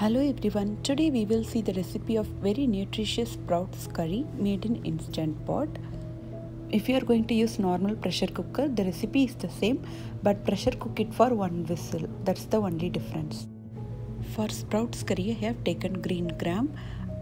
Hello everyone, today we will see the recipe of very nutritious sprouts curry made in Instant Pot. If you are going to use normal pressure cooker, the recipe is the same, but pressure cook it for 1 whistle. That's the only difference. For sprouts curry, I have taken green gram.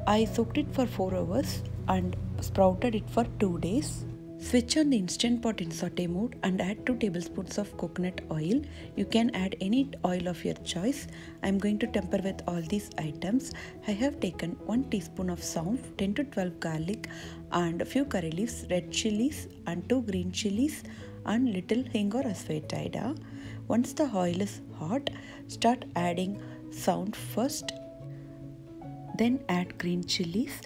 I soaked it for 4 hours and sprouted it for 2 days. Switch on the Instant Pot in saute mode and add 2 tablespoons of coconut oil. You can add any oil of your choice. I am going to temper with all these items. I have taken 1 teaspoon of saunf, 10 to 12 garlic and a few curry leaves, red chilies and 2 green chilies and little hing or asafoetida. Once the oil is hot, start adding saunf first, then add green chilies.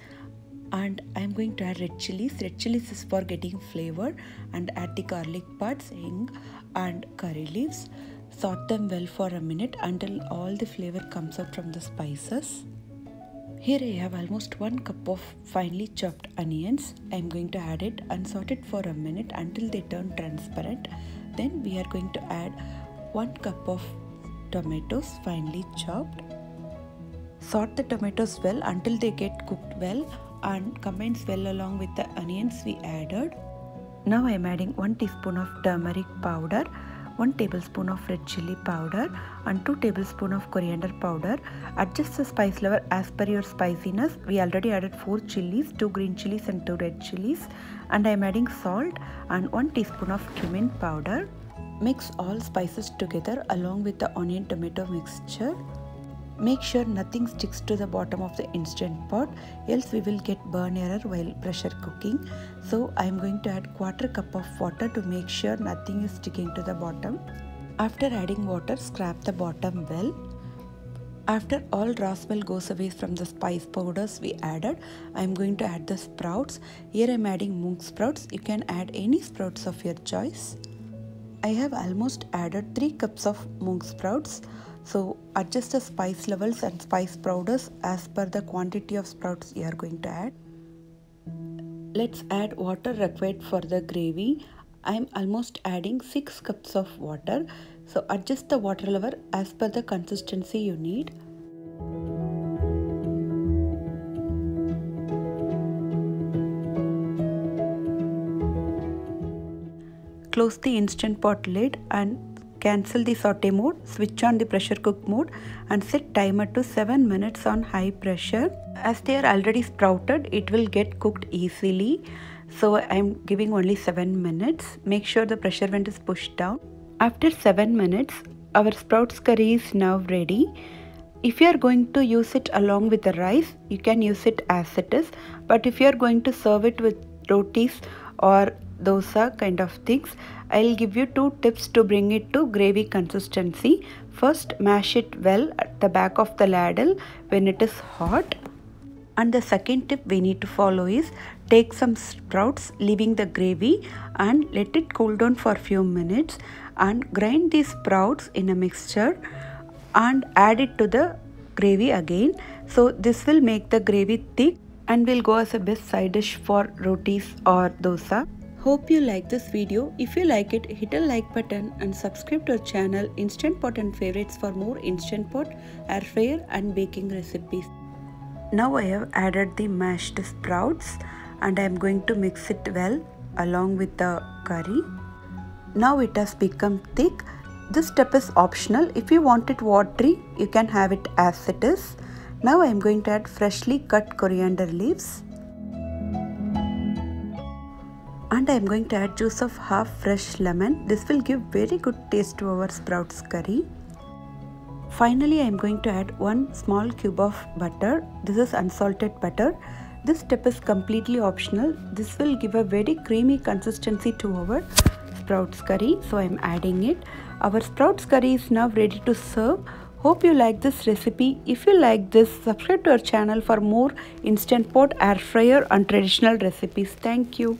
And I am going to add red chilies. Red chilies is for getting flavor, and add the garlic parts, hing and curry leaves. Saute them well for a minute until all the flavor comes out from the spices. Here I have almost 1 cup of finely chopped onions. I am going to add it and saute it for a minute until they turn transparent. Then we are going to add 1 cup of tomatoes finely chopped. Saute the tomatoes well until they get cooked well and combines well along with the onions we added. Now I am adding 1 teaspoon of turmeric powder, 1 tablespoon of red chili powder and 2 tablespoons of coriander powder. Adjust the spice level as per your spiciness. We already added 4 chilies, 2 green chilies and 2 red chilies, and I am adding salt and 1 teaspoon of cumin powder. Mix all spices together along with the onion tomato mixture. Make sure nothing sticks to the bottom of the Instant Pot, else we will get burn error while pressure cooking. So I am going to add 1/4 cup of water to make sure nothing is sticking to the bottom. After adding water, scrap the bottom well. After all raw smell goes away from the spice powders we added, I am going to add the sprouts. Here I am adding mung sprouts. You can add any sprouts of your choice. I have almost added 3 cups of mung sprouts. So adjust the spice levels and spice powders as per the quantity of sprouts you are going to add. Let's add water required for the gravy. I am almost adding 6 cups of water. So adjust the water level as per the consistency you need. Close the Instant Pot lid and cancel the saute mode, switch on the pressure cook mode and set timer to 7 minutes on high pressure. As they are already sprouted, it will get cooked easily. So I am giving only 7 minutes. Make sure the pressure vent is pushed down. After 7 minutes, our sprouts curry is now ready. If you are going to use it along with the rice, you can use it as it is. But if you are going to serve it with rotis or dosa kind of things, I'll give you 2 tips to bring it to gravy consistency. First, mash it well at the back of the ladle when it is hot. And the second tip we need to follow is take some sprouts, leaving the gravy, and let it cool down for a few minutes and grind these sprouts in a mixture and add it to the gravy again. So this will make the gravy thick and will go as a best side dish for rotis or dosa. Hope you like this video. If you like it, hit a like button and subscribe to our channel Instant Pot and Favorites for more Instant Pot, air fryer and baking recipes. Now I have added the mashed sprouts and I am going to mix it well along with the curry. Now it has become thick. This step is optional. If you want it watery, you can have it as it is. Now I am going to add freshly cut coriander leaves. And I am going to add juice of half fresh lemon. This will give very good taste to our sprouts curry. Finally, I am going to add 1 small cube of butter. This is unsalted butter. This step is completely optional. This will give a very creamy consistency to our sprouts curry. So I am adding it. Our sprouts curry is now ready to serve. Hope you like this recipe. If you like this, subscribe to our channel for more Instant Pot, air fryer and traditional recipes. Thank you.